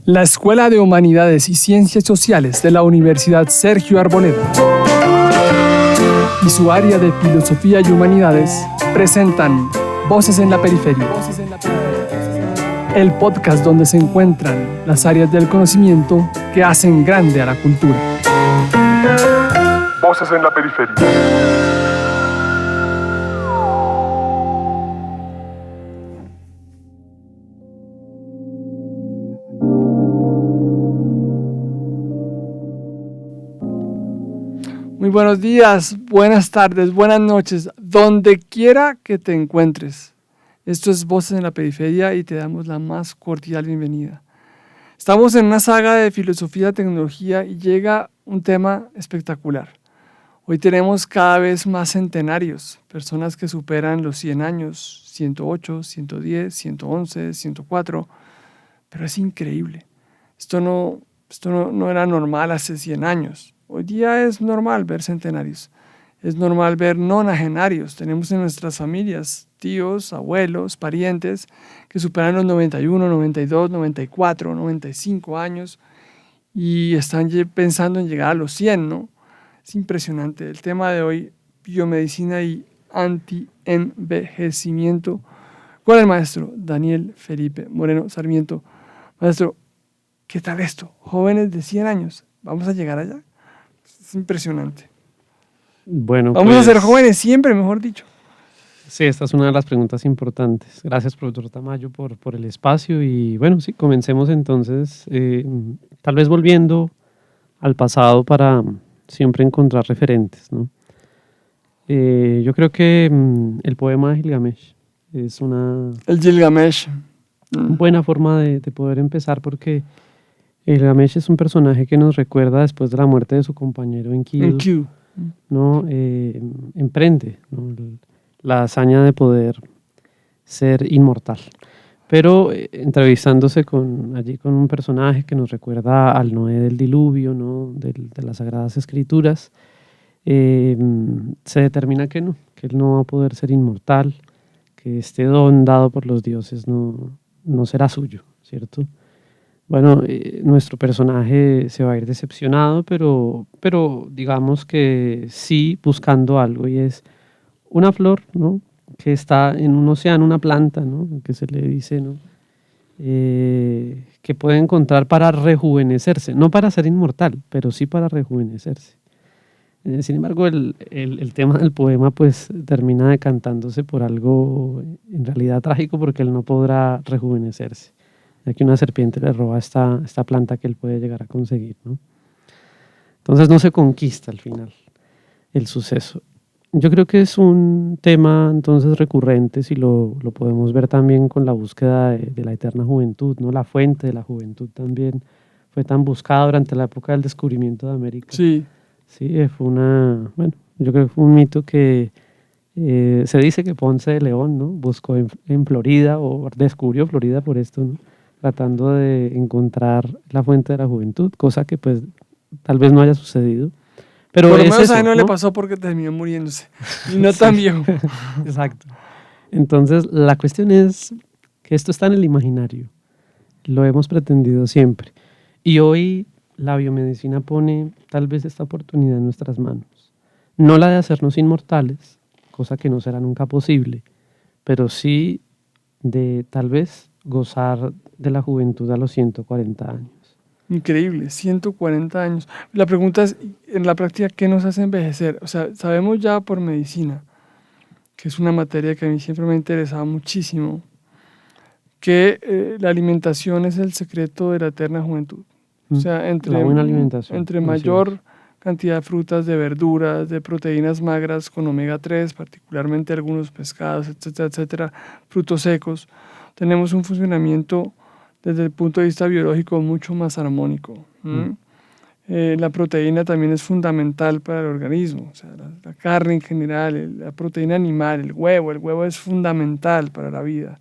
La Escuela de Humanidades y Ciencias Sociales de la Universidad Sergio Arboleda y su área de Filosofía y Humanidades presentan Voces en la Periferia, el podcast donde se encuentran las áreas del conocimiento que hacen grande a la cultura. Voces en la Periferia. Muy buenos días, buenas tardes, buenas noches, donde quiera que te encuentres. Esto es Voces en la Periferia y te damos la más cordial bienvenida. Estamos en una saga de filosofía y tecnología y llega un tema espectacular. Hoy tenemos cada vez más centenarios, personas que superan los 100 años, 108, 110, 111, 104, pero es increíble. Esto no era normal hace 100 años. Hoy día es normal ver centenarios, es normal ver nonagenarios. Tenemos en nuestras familias tíos, abuelos, parientes que superan los 91, 92, 94, 95 años y están pensando en llegar a los 100, ¿no? Es impresionante. El tema de hoy, biomedicina y anti-envejecimiento, con el maestro Daniel Felipe Moreno Sarmiento. Maestro, ¿qué tal esto? Jóvenes de 100 años, ¿vamos a llegar allá? Es impresionante. Bueno, vamos a ser jóvenes siempre, mejor dicho. Sí, esta es una de las preguntas importantes. Gracias, profesor Tamayo, por el espacio. Y bueno, sí, comencemos entonces, tal vez volviendo al pasado para siempre encontrar referentes, ¿no? Yo creo que el poema de Gilgamesh es El Gilgamesh. buena forma de poder empezar, porque Gilgamesh es un personaje que nos recuerda después de la muerte de su compañero Enkidu, ¿no? Emprende, ¿no? La hazaña de poder ser inmortal. Pero entrevistándose con un personaje que nos recuerda al Noé del diluvio, ¿no? de las Sagradas Escrituras, se determina que él no va a poder ser inmortal, que este don dado por los dioses no será suyo, ¿cierto? Bueno, nuestro personaje se va a ir decepcionado, pero digamos que sí buscando algo, y es una flor, ¿no? Que está en un océano, una planta, ¿no? Que se le dice, ¿no? Que puede encontrar para rejuvenecerse, no para ser inmortal, pero sí para rejuvenecerse. Sin embargo, el tema del poema pues termina decantándose por algo en realidad trágico, porque él no podrá rejuvenecerse, ya que una serpiente le roba esta planta que él puede llegar a conseguir, ¿no? Entonces no se conquista al final el suceso. Yo creo que es un tema entonces recurrente, si lo podemos ver también con la búsqueda de la eterna juventud, ¿no? La fuente de la juventud también fue tan buscada durante la época del descubrimiento de América. Sí. Sí, yo creo que fue un mito que se dice que Ponce de León, ¿no? Buscó en Florida, o descubrió Florida por esto, ¿no? Tratando de encontrar la fuente de la juventud, cosa que pues tal vez no haya sucedido. Pero por lo es menos eso, a él no ¿no? le pasó porque terminó muriéndose. Y no tan viejo. Exacto. Entonces, la cuestión es que esto está en el imaginario. Lo hemos pretendido siempre. Y hoy la biomedicina pone tal vez esta oportunidad en nuestras manos. No la de hacernos inmortales, cosa que no será nunca posible, pero sí de tal vez gozar de la juventud a los 140 años. Increíble, 140 años. La pregunta es, en la práctica, ¿qué nos hace envejecer? O sea, sabemos ya por medicina, que es una materia que a mí siempre me ha interesado muchísimo, que la alimentación es el secreto de la eterna juventud. O sea, la buena alimentación, entre mayor cantidad de frutas, de verduras, de proteínas magras con omega 3, particularmente algunos pescados, etcétera, etcétera, frutos secos, tenemos un funcionamiento desde el punto de vista biológico mucho más armónico. La proteína también es fundamental para el organismo, o sea, la carne en general, la proteína animal, el huevo es fundamental para la vida.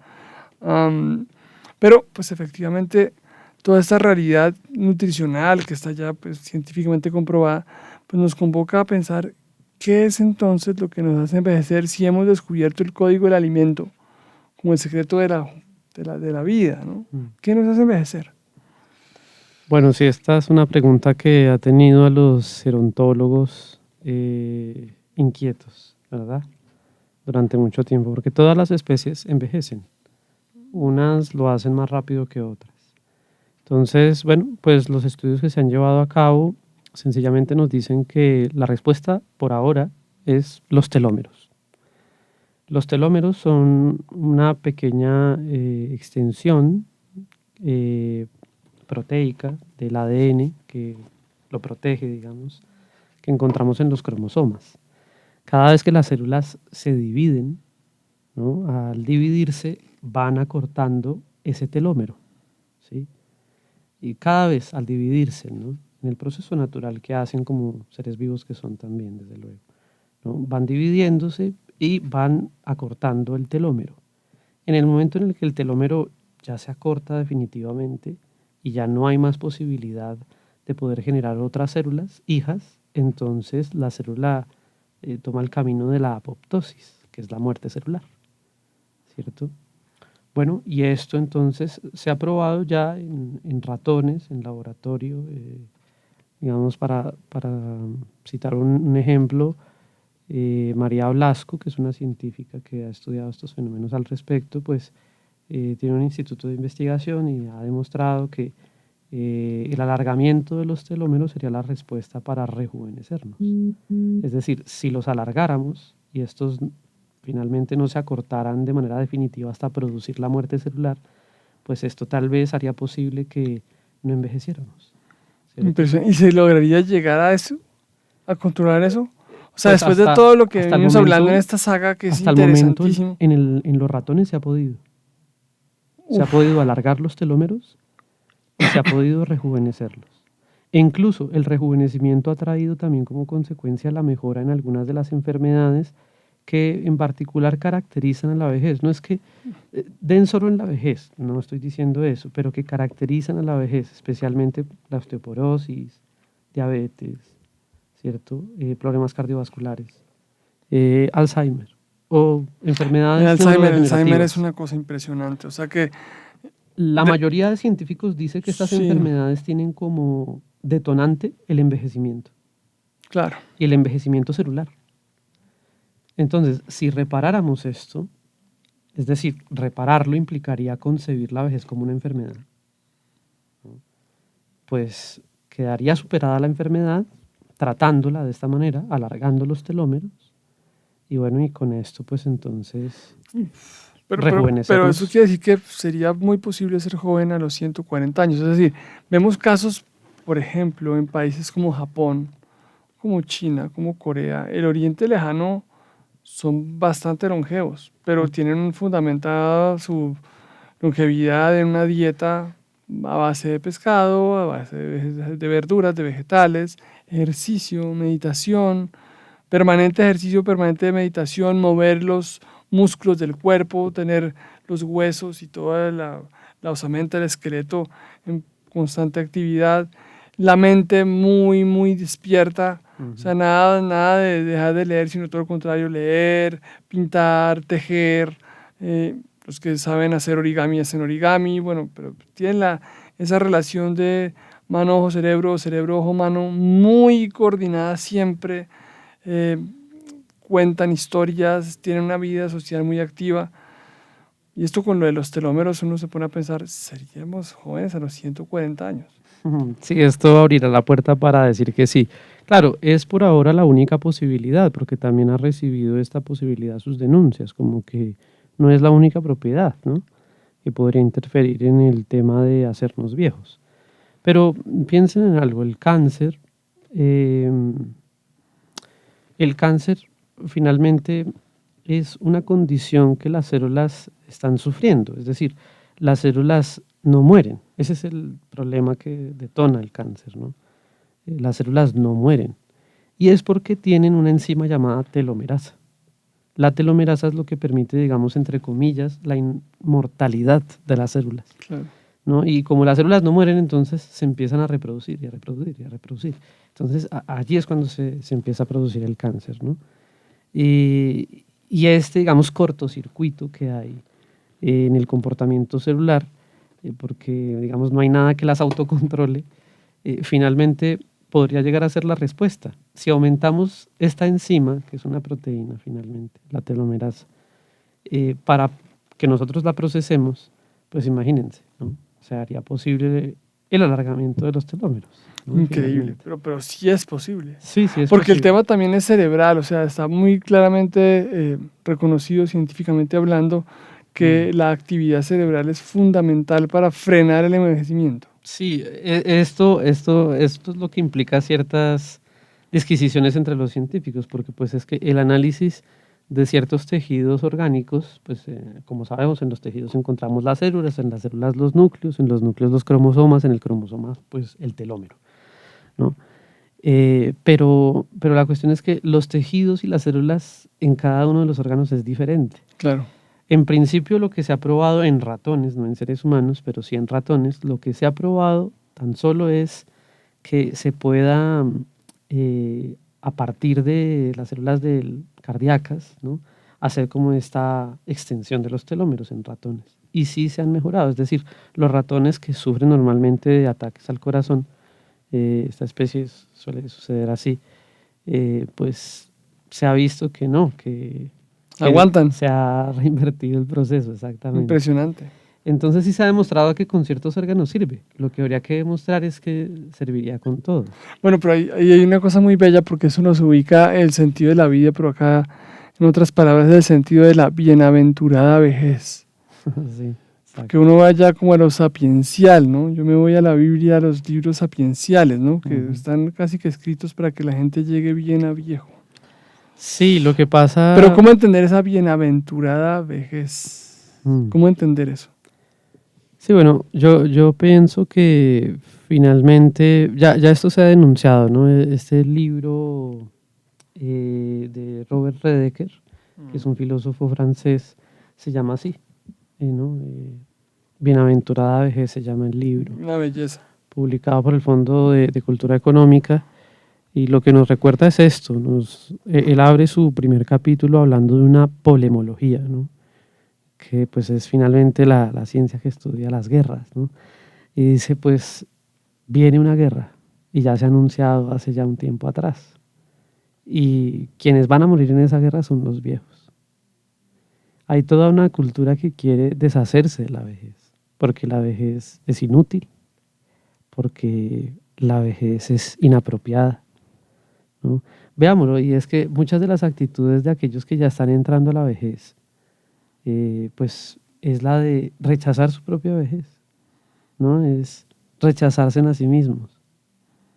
Pero pues efectivamente toda esta realidad nutricional que está ya pues, científicamente comprobada, pues nos convoca a pensar qué es entonces lo que nos hace envejecer si hemos descubierto el código del alimento como el secreto de la vida, ¿no? ¿Qué nos hace envejecer? Bueno, sí, esta es una pregunta que ha tenido a los gerontólogos inquietos, ¿verdad? Durante mucho tiempo, porque todas las especies envejecen. Unas lo hacen más rápido que otras. Entonces, bueno, pues los estudios que se han llevado a cabo sencillamente nos dicen que la respuesta por ahora es los telómeros. Los telómeros son una pequeña extensión proteica del ADN que lo protege, digamos, que encontramos en los cromosomas. Cada vez que las células se dividen, ¿no? Al dividirse van acortando ese telómero, ¿sí? Y cada vez al dividirse, ¿no? En el proceso natural que hacen como seres vivos que son también, desde luego, ¿no? Van dividiéndose y van acortando el telómero. En el momento en el que el telómero ya se acorta definitivamente y ya no hay más posibilidad de poder generar otras células hijas, entonces la célula toma el camino de la apoptosis, que es la muerte celular, ¿cierto? Bueno, y esto entonces se ha probado ya en ratones, en laboratorio, digamos, para citar un ejemplo, María Blasco, que es una científica que ha estudiado estos fenómenos al respecto, pues tiene un instituto de investigación y ha demostrado que el alargamiento de los telómeros sería la respuesta para rejuvenecernos. Es decir, si los alargáramos y estos finalmente no se acortaran de manera definitiva hasta producir la muerte celular, pues esto tal vez haría posible que no envejeciéramos, ¿cierto? ¿Y se lograría llegar a eso? ¿A controlar eso? O sea, pues después de todo lo que venimos hablando en esta saga, que es interesantísimo. Hasta el momento en los ratones se ha podido. Se ha podido alargar los telómeros y se ha podido rejuvenecerlos. E incluso el rejuvenecimiento ha traído también como consecuencia la mejora en algunas de las enfermedades que en particular caracterizan a la vejez. No es que den solo en la vejez, no estoy diciendo eso, pero que caracterizan a la vejez, especialmente la osteoporosis, diabetes, ¿cierto? Problemas cardiovasculares, Alzheimer o enfermedades neurodegenerativas. El Alzheimer es una cosa impresionante, o sea que la mayoría de científicos dice que estas enfermedades tienen como detonante el envejecimiento. Claro. Y el envejecimiento celular. Entonces, si reparáramos esto, es decir, repararlo implicaría concebir la vejez como una enfermedad, ¿no? Pues quedaría superada la enfermedad tratándola de esta manera, alargando los telómeros, y bueno, y con esto pues entonces pero eso quiere decir que sería muy posible ser joven a los 140 años. Es decir, vemos casos, por ejemplo, en países como Japón, como China, como Corea, el Oriente Lejano, son bastante longevos, pero tienen fundamentada su longevidad en una dieta a base de pescado, a base de verduras, de vegetales, ejercicio, meditación, permanente ejercicio, permanente meditación, mover los músculos del cuerpo, tener los huesos y toda la osamenta, el esqueleto en constante actividad, la mente muy, muy despierta. O sea, nada de dejar de leer, sino todo lo contrario, leer, pintar, tejer. Los que saben hacer origami hacen origami, bueno, pero tienen esa relación de mano-ojo-cerebro, cerebro-ojo-mano muy coordinada siempre. Cuentan historias, tienen una vida social muy activa. Y esto con lo de los telómeros uno se pone a pensar, ¿seríamos jóvenes a los 140 años? Sí, esto abrirá la puerta para decir que sí. Claro, es por ahora la única posibilidad, porque también ha recibido esta posibilidad sus denuncias, como que no es la única propiedad, ¿no?, que podría interferir en el tema de hacernos viejos. Pero piensen en algo, el cáncer finalmente es una condición que las células están sufriendo, es decir, las células no mueren. Ese es el problema que detona el cáncer, ¿no? Las células no mueren. Y es porque tienen una enzima llamada telomerasa. La telomerasa es lo que permite, digamos, entre comillas, la inmortalidad de las células. Claro. ¿No? Y como las células no mueren, entonces se empiezan a reproducir y a reproducir y a reproducir. Entonces allí es cuando se empieza a producir el cáncer, ¿no? Y este, digamos, cortocircuito que hay en el comportamiento celular, porque, digamos, no hay nada que las autocontrole, finalmente podría llegar a ser la respuesta. Si aumentamos esta enzima, que es una proteína finalmente, la telomerasa, para que nosotros la procesemos, pues imagínense, ¿no? O sea, haría posible el alargamiento de los telómeros, ¿no? Increíble, pero sí es posible. Sí, sí es porque posible. El tema también es cerebral, o sea, está muy claramente reconocido científicamente hablando que la actividad cerebral es fundamental para frenar el envejecimiento. Sí, esto es lo que implica ciertas disquisiciones entre los científicos, porque pues es que el análisis de ciertos tejidos orgánicos, pues como sabemos, en los tejidos encontramos las células, en las células los núcleos, en los núcleos los cromosomas, en el cromosoma pues el telómero, ¿no? Pero la cuestión es que los tejidos y las células en cada uno de los órganos es diferente. Claro. En principio lo que se ha probado en ratones, no en seres humanos, pero sí en ratones, lo que se ha probado tan solo es que se pueda, a partir de las células cardíacas, ¿no?, hacer como esta extensión de los telómeros en ratones. Y sí se han mejorado, es decir, los ratones que sufren normalmente de ataques al corazón, esta especie suele suceder así, pues se ha visto que no, que aguantan. Se ha reinvertido el proceso, exactamente. Impresionante. Entonces sí se ha demostrado que con ciertos órganos sirve. Lo que habría que demostrar es que serviría con todo. Bueno, pero ahí hay una cosa muy bella porque eso nos ubica el sentido de la vida, pero acá, en otras palabras, el sentido de la bienaventurada vejez. Sí, que uno vaya como a lo sapiencial, ¿no? Yo me voy a la Biblia, a los libros sapienciales, ¿no? Que están casi que escritos para que la gente llegue bien a viejo. Sí, lo que pasa... Pero ¿cómo entender esa bienaventurada vejez? ¿Cómo entender eso? Sí, bueno, yo pienso que finalmente, ya esto se ha denunciado, ¿no? Este libro de Robert Redeker, que es un filósofo francés, se llama así, ¿no? Bienaventurada vejez se llama el libro. Una belleza. Publicado por el Fondo de Cultura Económica. Y lo que nos recuerda es esto, él abre su primer capítulo hablando de una polemología, ¿no?, que pues es finalmente la ciencia que estudia las guerras, ¿no? Y dice, pues viene una guerra y ya se ha anunciado hace ya un tiempo atrás. Y quienes van a morir en esa guerra son los viejos. Hay toda una cultura que quiere deshacerse de la vejez, porque la vejez es inútil, porque la vejez es inapropiada, ¿no? Veámoslo, y es que muchas de las actitudes de aquellos que ya están entrando a la vejez, pues es la de rechazar su propia vejez, ¿no? Es rechazarse a sí mismos.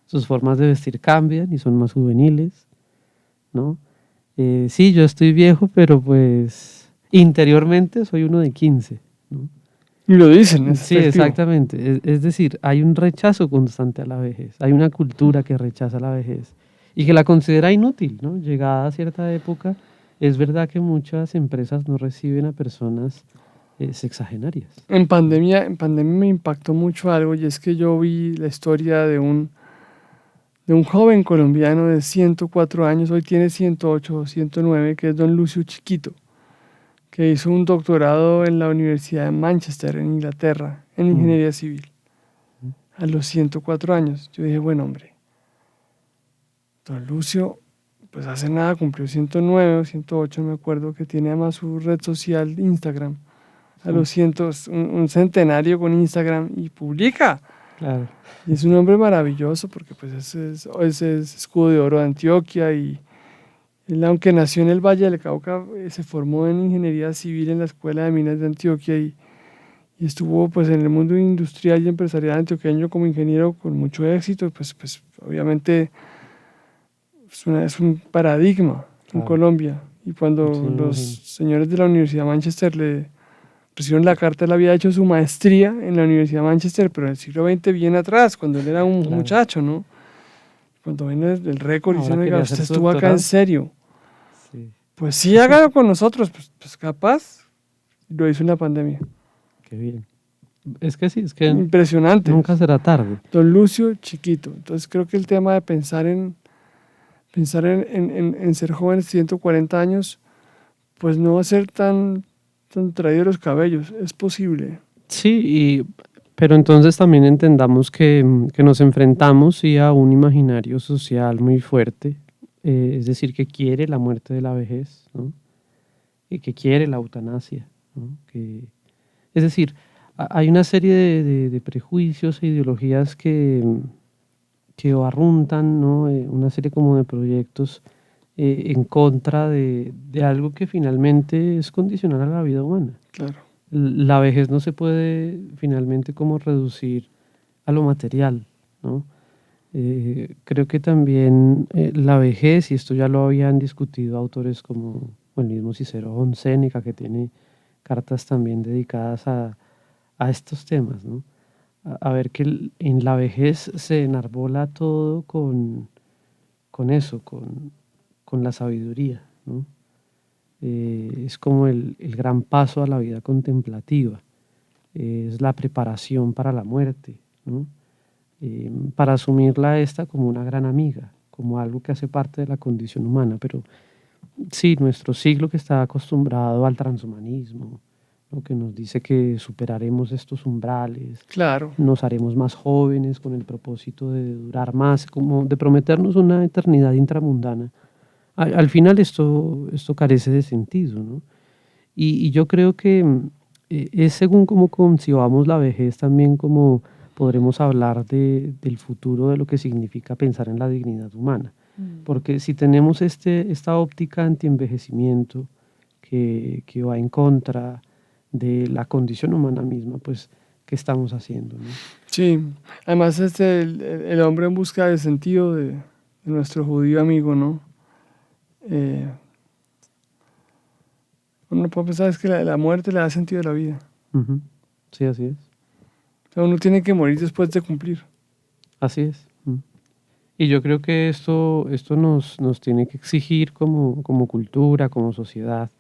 Sus formas de vestir cambian y son más juveniles, ¿no? Sí, yo estoy viejo, pero pues interiormente soy uno de 15, ¿no? Y lo dicen, es sí, efectivo. Exactamente. Es decir, hay un rechazo constante a la vejez, hay una cultura que rechaza la vejez y que la considera inútil, ¿no? Llegada a cierta época, es verdad que muchas empresas no reciben a personas sexagenarias. En pandemia me impactó mucho algo, y es que yo vi la historia de un joven colombiano de 104 años, hoy tiene 108 o 109, que es don Lucio Chiquito, que hizo un doctorado en la Universidad de Manchester, en Inglaterra, en ingeniería civil, a los 104 años. Yo dije, bueno, hombre, don Lucio, pues hace nada cumplió 109 o 108, no me acuerdo, que tiene además su red social Instagram, a los 100, un centenario con Instagram, y publica. Claro. Y es un hombre maravilloso porque pues ese es escudo de oro de Antioquia, y él, aunque nació en el Valle del Cauca, se formó en ingeniería civil en la Escuela de Minas de Antioquia, y estuvo pues en el mundo industrial y empresarial antioqueño como ingeniero con mucho éxito. Pues obviamente es un paradigma en Colombia. Y cuando los señores de la Universidad de Manchester le recibieron la carta, él había hecho su maestría en la Universidad de Manchester, pero en el siglo XX, bien atrás, cuando él era un muchacho, ¿no? Cuando ven el récord y dicen, oiga, usted estuvo acá en serio. Sí. Pues sí, hágalo con nosotros, pues capaz. Lo hizo en la pandemia. Qué bien. Es que sí, es que impresionante. Nunca será tarde. Don Lucio Chiquito. Entonces creo que el tema de pensar en ser jóvenes 140 años, pues no va a ser tan traído de los cabellos. Es posible. Sí, y Pero entonces también entendamos que nos enfrentamos sí, a un imaginario social muy fuerte, es decir, que quiere la muerte de la vejez, ¿no? Y que quiere la eutanasia, ¿no? Es decir, hay una serie de prejuicios e ideologías que barruntan, ¿no? Una serie como de proyectos en contra de algo que finalmente es condicional a la vida humana. Claro. La vejez no se puede finalmente como reducir a lo material, ¿no? Creo que también la vejez, y esto ya lo habían discutido autores como el mismo Cicerón, Séneca, que tiene cartas también dedicadas a estos temas, ¿no? A ver que en la vejez se enarbola todo con eso, con la sabiduría, ¿no? Es como el gran paso a la vida contemplativa, es la preparación para la muerte, ¿no? Para asumirla esta como una gran amiga, como algo que hace parte de la condición humana. Pero sí, nuestro siglo que está acostumbrado al transhumanismo, ¿no? Que nos dice que superaremos estos umbrales, Claro. nos haremos más jóvenes con el propósito de durar más, como de prometernos una eternidad intramundana. Al final esto carece de sentido, ¿no? Y yo creo que es según cómo concibamos la vejez también como podremos hablar del futuro, de lo que significa pensar en la dignidad humana. Porque si tenemos esta óptica antienvejecimiento que va en contra de la condición humana misma, pues, ¿qué estamos haciendo, no? Sí, además el hombre en busca de sentido de nuestro judío amigo, ¿no? Uno puede pensar es que la muerte le da sentido a la vida. Uh-huh. Sí, así es. O sea, uno tiene que morir después de cumplir. Así es. Y yo creo que esto nos tiene que exigir como cultura, como sociedad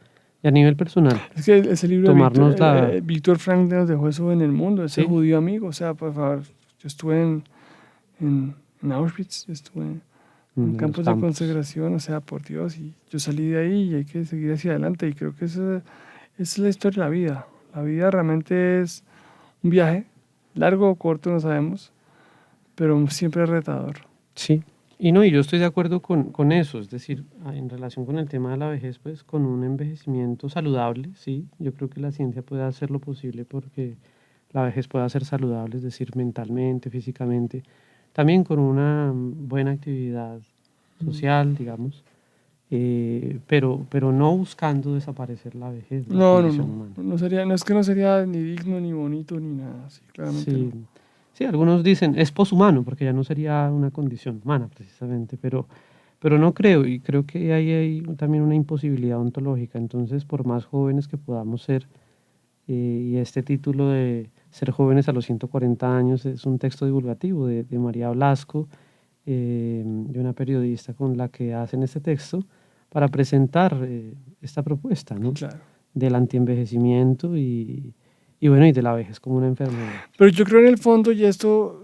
y a nivel personal. Es que ese libro tomarnos de Víctor Frank nos dejó eso en el mundo, ese ¿Sí? judío amigo. O sea, por favor, yo estuve en Auschwitz, estuve en campos de consagración, o sea, por Dios, y yo salí de ahí y hay que seguir hacia adelante. Y creo que esa es la historia de la vida. La vida realmente es un viaje, largo o corto, no sabemos, pero siempre retador. Sí, y no, y yo estoy de acuerdo con eso, es decir, en relación con el tema de la vejez, pues con un envejecimiento saludable, sí, yo creo que la ciencia puede hacer lo posible porque la vejez pueda ser saludable, es decir, mentalmente, físicamente, también con una buena actividad social, digamos, pero no buscando desaparecer la vejez, la condición humana. No es que no sería ni digno, ni bonito, ni nada así, claramente Sí. no. Sí, algunos dicen es poshumano, porque ya no sería una condición humana precisamente, pero no creo, y creo que hay también una imposibilidad ontológica. Entonces, por más jóvenes que podamos ser, y este título de Ser jóvenes a los 140 años es un texto divulgativo de María Blasco, de una periodista con la que hacen este texto para presentar esta propuesta, ¿no? Claro. Del antienvejecimiento y bueno, y de la vejez como una enfermedad. Pero yo creo en el fondo, y esto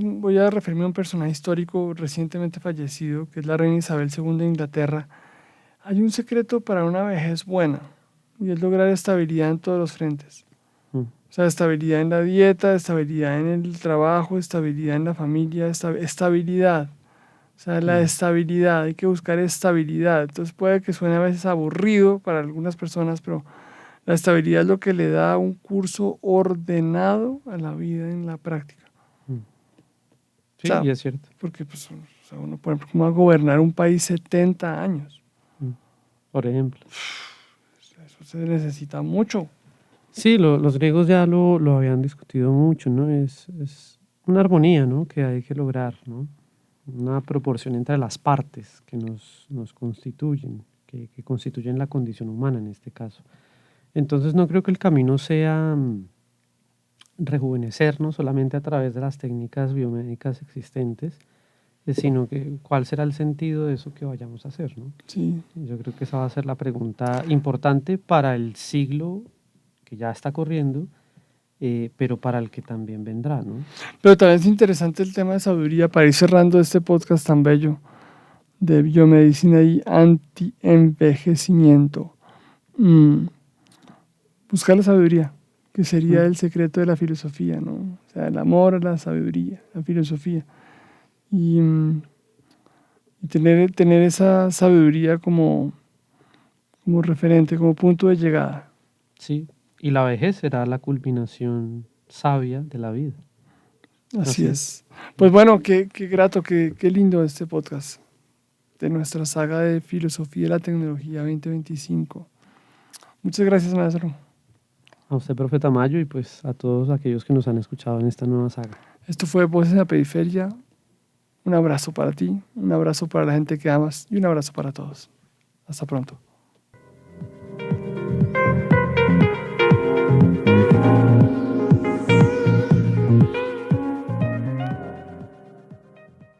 voy a referirme a un personaje histórico recientemente fallecido, que es la reina Isabel II de Inglaterra. Hay un secreto para una vejez buena, y es lograr estabilidad en todos los frentes. O sea, estabilidad en la dieta, estabilidad en el trabajo, estabilidad en la familia, estabilidad. O sea, la estabilidad, hay que buscar estabilidad. Entonces puede que suene a veces aburrido para algunas personas, pero la estabilidad es lo que le da un curso ordenado a la vida en la práctica. Sí, O sea, y es cierto. porque pues, o sea, uno, por ejemplo, ¿cómo va a gobernar un país 70 años? Por ejemplo. Eso se necesita mucho. Sí, los griegos ya lo habían discutido mucho, ¿no? Es una armonía, ¿no? Que hay que lograr, ¿no? Una proporción entre las partes que nos constituyen, que constituyen la condición humana en este caso. Entonces no creo que el camino sea rejuvenecernos solamente a través de las técnicas biomédicas existentes, sino que cuál será el sentido de eso que vayamos a hacer, ¿no? Sí. Yo creo que esa va a ser la pregunta importante para el siglo que ya está corriendo, pero para el que también vendrá, ¿no? Pero también es interesante el tema de sabiduría para ir cerrando este podcast tan bello de biomedicina y anti-envejecimiento. Buscar la sabiduría. que sería el secreto de la filosofía, ¿no? O sea, el amor, la sabiduría, la filosofía. Y tener esa sabiduría como referente, como punto de llegada. Sí, y la vejez será la culminación sabia de la vida. Así es. Pues bueno, qué grato, qué lindo este podcast de nuestra saga de Filosofía de la Tecnología 2025. Muchas gracias, maestro. A usted, profe Tamayo, y pues a todos aquellos que nos han escuchado en esta nueva saga. Esto fue Voces en la Periferia. Un abrazo para ti, un abrazo para la gente que amas y un abrazo para todos. Hasta pronto.